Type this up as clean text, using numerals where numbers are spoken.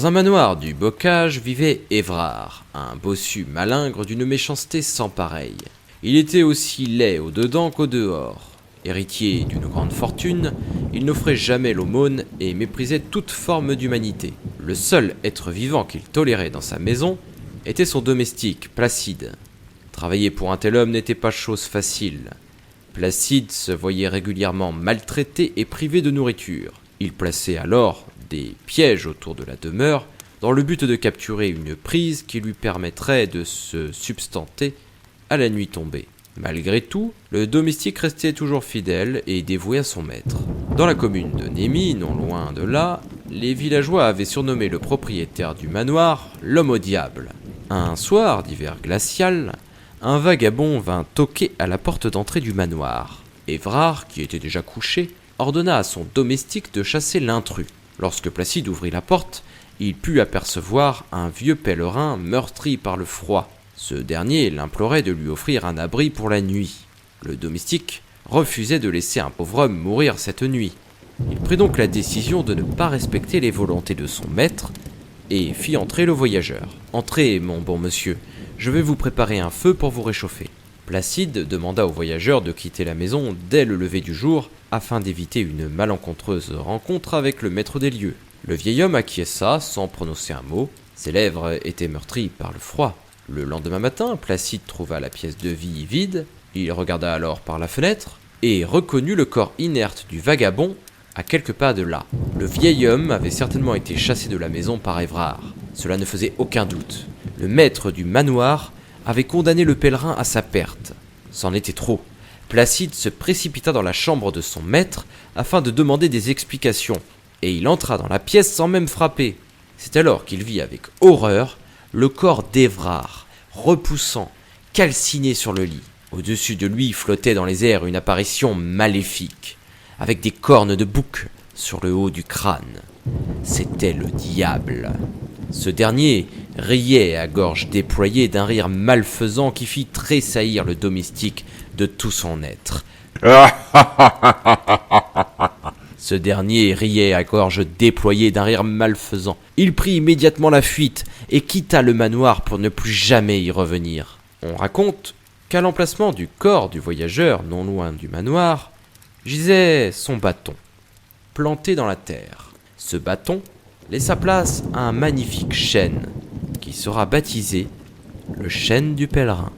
Dans un manoir du Bocage vivait Évrard, un bossu malingre d'une méchanceté sans pareille. Il était aussi laid au dedans qu'au dehors. Héritier d'une grande fortune, il n'offrait jamais l'aumône et méprisait toute forme d'humanité. Le seul être vivant qu'il tolérait dans sa maison était son domestique, Placide. Travailler pour un tel homme n'était pas chose facile. Placide se voyait régulièrement maltraité et privé de nourriture. Il plaçait alors des pièges autour de la demeure dans le but de capturer une prise qui lui permettrait de se substanter à la nuit tombée. Malgré tout, le domestique restait toujours fidèle et dévoué à son maître. Dans la commune de Némy, non loin de là, les villageois avaient surnommé le propriétaire du manoir l'homme au diable. Un soir d'hiver glacial, un vagabond vint toquer à la porte d'entrée du manoir. Évrard, qui était déjà couché, ordonna à son domestique de chasser l'intrus. Lorsque Placide ouvrit la porte, il put apercevoir un vieux pèlerin meurtri par le froid. Ce dernier l'implorait de lui offrir un abri pour la nuit. Le domestique refusait de laisser un pauvre homme mourir cette nuit. Il prit donc la décision de ne pas respecter les volontés de son maître et fit entrer le voyageur. « Entrez, mon bon monsieur, je vais vous préparer un feu pour vous réchauffer. » Placide demanda au voyageur de quitter la maison dès le lever du jour afin d'éviter une malencontreuse rencontre avec le maître des lieux. Le vieil homme acquiesça sans prononcer un mot. Ses lèvres étaient meurtries par le froid. Le lendemain matin, Placide trouva la pièce de vie vide. Il regarda alors par la fenêtre et reconnut le corps inerte du vagabond à quelques pas de là. Le vieil homme avait certainement été chassé de la maison par Évrard. Cela ne faisait aucun doute. Le maître du manoir avait condamné le pèlerin à sa perte. C'en était trop. Placide se précipita dans la chambre de son maître afin de demander des explications, et il entra dans la pièce sans même frapper. C'est alors qu'il vit avec horreur le corps d'Évrard, repoussant, calciné sur le lit. Au-dessus de lui flottait dans les airs une apparition maléfique, avec des cornes de bouc sur le haut du crâne. C'était le diable. Ce dernier riait à gorge déployée d'un rire malfaisant qui fit tressaillir le domestique de tout son être. Ce dernier riait à gorge déployée d'un rire malfaisant. Il prit immédiatement la fuite et quitta le manoir pour ne plus jamais y revenir. On raconte qu'à l'emplacement du corps du voyageur, non loin du manoir, gisait son bâton, planté dans la terre. Ce bâton laissa place à un magnifique chêne qui sera baptisé le chêne du pèlerin.